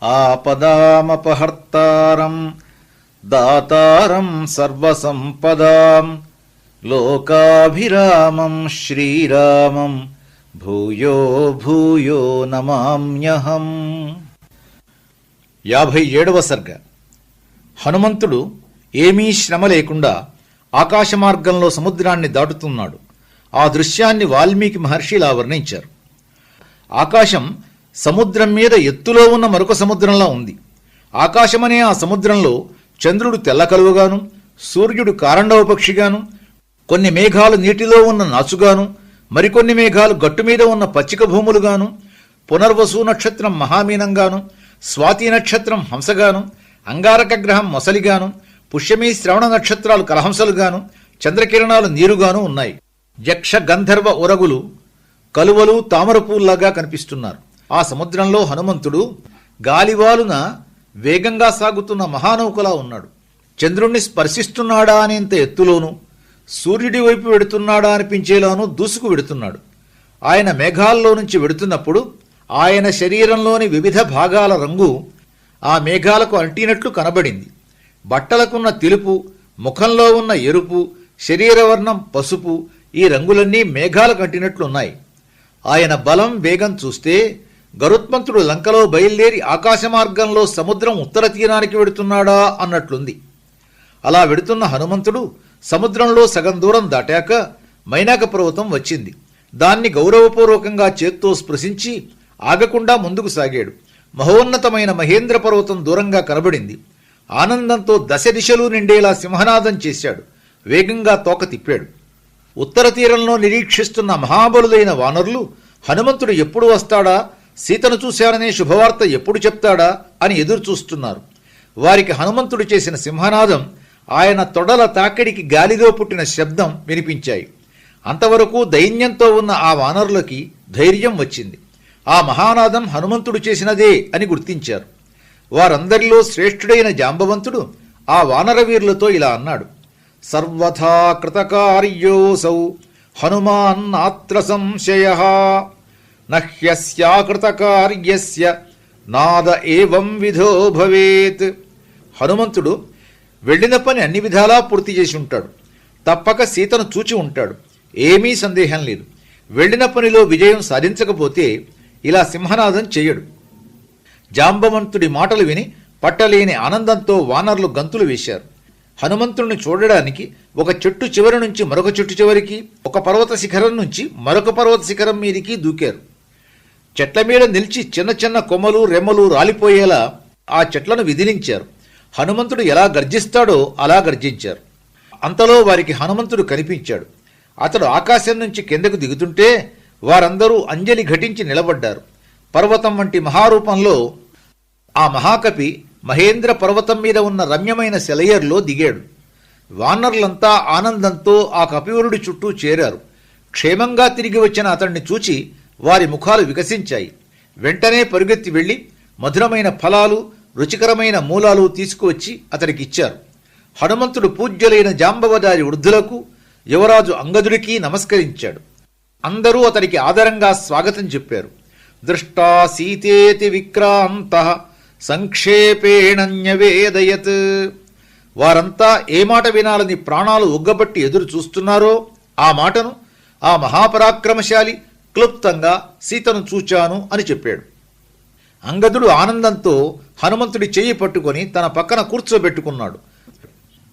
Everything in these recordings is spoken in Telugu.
ఆపదామపహర్తారం దాతారం సర్వసంపదాం లోకాభిరామం శ్రీరామం భూయో భూయో నమామ్యహం. 57వ సర్గ. హనుమంతుడు ఏమీ శ్రమ లేకుండా ఆకాశ మార్గంలో సముద్రాన్ని దాటుతున్నాడు. ఆ దృశ్యాన్ని వాల్మీకి మహర్షి ఇలా వర్ణించారు. ఆకాశం సముద్రం మీద ఎత్తులో ఉన్న మరొక సముద్రంలా ఉంది. ఆకాశమనే ఆ సముద్రంలో చంద్రుడు తెల్లకలువగాను, సూర్యుడు కారండవ పక్షిగాను, కొన్ని మేఘాలు నీటిలో ఉన్న నాచుగాను, మరికొన్ని మేఘాలు గట్టుమీద ఉన్న పచ్చిక భూములుగాను, పునర్వసు నక్షత్రం మహామీనంగాను, స్వాతి నక్షత్రం హంసగాను, అంగారక గ్రహం మొసలిగాను, పుష్యమీ శ్రవణ నక్షత్రాలు కలహంసలుగాను, చంద్రకిరణాలు నీరుగాను ఉన్నాయి. యక్ష గంధర్వ ఉరగులు కలువలు తామరపూల్లాగా కనిపిస్తున్నారు. ఆ సముద్రంలో హనుమంతుడు గాలివాలున వేగంగా సాగుతున్న మహానౌకలా ఉన్నాడు. చంద్రుణ్ణి స్పర్శిస్తున్నాడా అనేంత ఎత్తులోనూ, సూర్యుడి వైపు వెడుతున్నాడా అనిపించేలానూ దూసుకు వెడుతున్నాడు. ఆయన మేఘాల్లో నుంచి వెడుతున్నప్పుడు ఆయన శరీరంలోని వివిధ భాగాల రంగు ఆ మేఘాలకు అంటినట్లు కనబడింది. బట్టలకున్న తెలుపు, ముఖంలో ఉన్న ఎరుపు, శరీరవర్ణం పసుపు, ఈ రంగులన్నీ మేఘాలకు అంటినట్లున్నాయి. ఆయన బలం వేగం చూస్తే గరుత్మంతుడు లంకలో బయలుదేరి ఆకాశ మార్గంలో సముద్రం ఉత్తర తీరానికి వెడుతున్నాడా అన్నట్లుంది. అలా వెడుతున్న హనుమంతుడు సముద్రంలో సగం దూరం దాటాక మైనాక పర్వతం వచ్చింది. దాన్ని గౌరవపూర్వకంగా చేత్తో స్పృశించి ఆగకుండా ముందుకు సాగాడు. మహోన్నతమైన మహేంద్ర పర్వతం దూరంగా కనబడింది. ఆనందంతో దశ దిశలు నిండేలా సింహనాదం చేశాడు. వేగంగా తోక తిప్పాడు. ఉత్తర తీరంలో నిరీక్షిస్తున్న మహాబలులైన వానరులు హనుమంతుడు ఎప్పుడు వస్తాడా, సీతను చూశాననే శుభవార్త ఎప్పుడు చెప్తాడా అని ఎదురుచూస్తున్నారు. వారికి హనుమంతుడు చేసిన సింహనాదం, ఆయన తొడల తాకిడికి గాలిలో పుట్టిన శబ్దం వినిపించాయి. అంతవరకు దైన్యంతో ఉన్న ఆ వానరులకి ధైర్యం వచ్చింది. ఆ మహానాదం హనుమంతుడు చేసినదే అని గుర్తించారు. వారందరిలో శ్రేష్ఠుడైన జాంబవంతుడు ఆ వానరవీరులతో ఇలా అన్నాడు. సర్వథా కృతకార్యోసౌ హనుమాన్ నాత్ర సంశయః నహ్యస్యాకృతకార్యస్య నాద ఏవం విధో భవేత్. హనుమంతుడు వెళ్లిన పని అన్ని విధాలా పూర్తి చేసి ఉంటాడు. తప్పక సీతను చూచి ఉంటాడు. ఏమీ సందేహం లేదు. వెళ్లిన పనిలో విజయం సాధించకపోతే ఇలా సింహనాదం చెయ్యడు. జాంబవంతుడి మాటలు విని పట్టలేని ఆనందంతో వానరులు గంతులు వేశారు. హనుమంతుడిని చూడడానికి ఒక చెట్టు చివరి నుంచి మరొక చెట్టు చివరికి, ఒక పర్వత శిఖరం నుంచి మరొక పర్వత శిఖరం మీదికి దూకారు. చెట్ల మీద నిలిచి చిన్న చిన్న కొమ్మలు రెమ్మలు రాలిపోయేలా ఆ చెట్లను విదిలించారు. హనుమంతుడు ఎలా గర్జిస్తాడో అలా గర్జించారు. అంతలో వారికి హనుమంతుడు కనిపించాడు. అతడు ఆకాశం నుంచి కిందకు దిగుతుంటే వారందరూ అంజలి ఘటించి నిలబడ్డారు. పర్వతం వంటి మహారూపంలో ఆ మహాకపి మహేంద్ర పర్వతం మీద ఉన్న రమ్యమైన సెలయర్లో దిగాడు. వానరులంతా ఆనందంతో ఆ కపివరుడి చుట్టూ చేరారు. క్షేమంగా తిరిగి వచ్చిన అతన్ని చూచి వారి ముఖాలు వికసించాయి. వెంటనే పరుగెత్తి వెళ్లి మధురమైన ఫలాలు, రుచికరమైన మూలాలు తీసుకువచ్చి అతడికిచ్చారు. హనుమంతుడు పూజ్యులైన జాంబవదారి వృద్ధులకు, యువరాజు అంగదుడికి నమస్కరించాడు. అందరూ అతడికి ఆదరంగా స్వాగతం చెప్పారు. దృష్టా సీతేతి విక్రాంతః సంక్షేపేణన్యవేదయత్. వారంతా ఏ మాట వినాలని ప్రాణాలు ఉగ్గబట్టి ఎదురు చూస్తున్నారో ఆ మాటను ఆ మహాపరాక్రమశాలి క్లుప్తంగా సీతను చూచాను అని చెప్పాడు. అంగదుడు ఆనందంతో హనుమంతుడి చెయ్యి పట్టుకొని తన పక్కన కూర్చోబెట్టుకున్నాడు.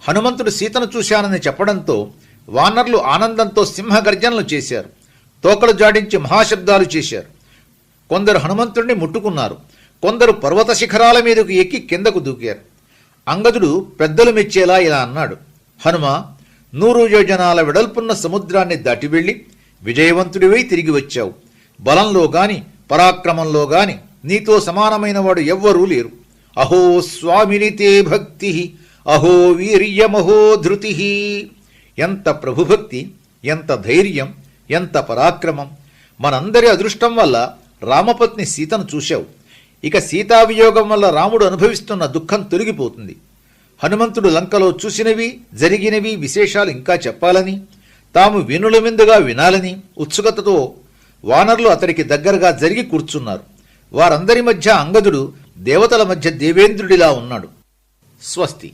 హనుమంతుడు సీతను చూశానని చెప్పడంతో వానరులు ఆనందంతో సింహగర్జనలు చేశారు. తోకలు జాడించి మహాశబ్దాలు చేశారు. కొందరు హనుమంతుడిని ముట్టుకున్నారు. కొందరు పర్వత శిఖరాల మీదకు ఎక్కి కిందకు దూకారు. అంగదుడు పెద్దలు మెచ్చేలా ఇలా అన్నాడు. హనుమ, 100 యోజనాల వెడల్పున్న సముద్రాన్ని దాటి వెళ్లి విజయవంతుడివై తిరిగి వచ్చావు. బలంలో గాని పరాక్రమంలో గాని నీతో సమానమైన వాడు ఎవ్వరూ లేరు. అహో స్వామినితే భక్తి, అహో వీర్యమహో ధృతి. ఎంత ప్రభుభక్తి, ఎంత ధైర్యం, ఎంత పరాక్రమం! మనందరి అదృష్టం వల్ల రామపత్ని సీతను చూశావు. ఇక సీతావియోగం వల్ల రాముడు అనుభవిస్తున్న దుఃఖం తొలగిపోతుంది. హనుమంతుడు లంకలో చూసినవి, జరిగినవి విశేషాలు ఇంకా చెప్పాలని, తాము వినుల విందుగా వినాలని ఉత్సుకతతో వానరులు అతడికి దగ్గరగా జరిగి కూర్చున్నారు. వారందరి మధ్య అంగదుడు దేవతల మధ్య దేవేంద్రుడిలా ఉన్నాడు. స్వస్తి.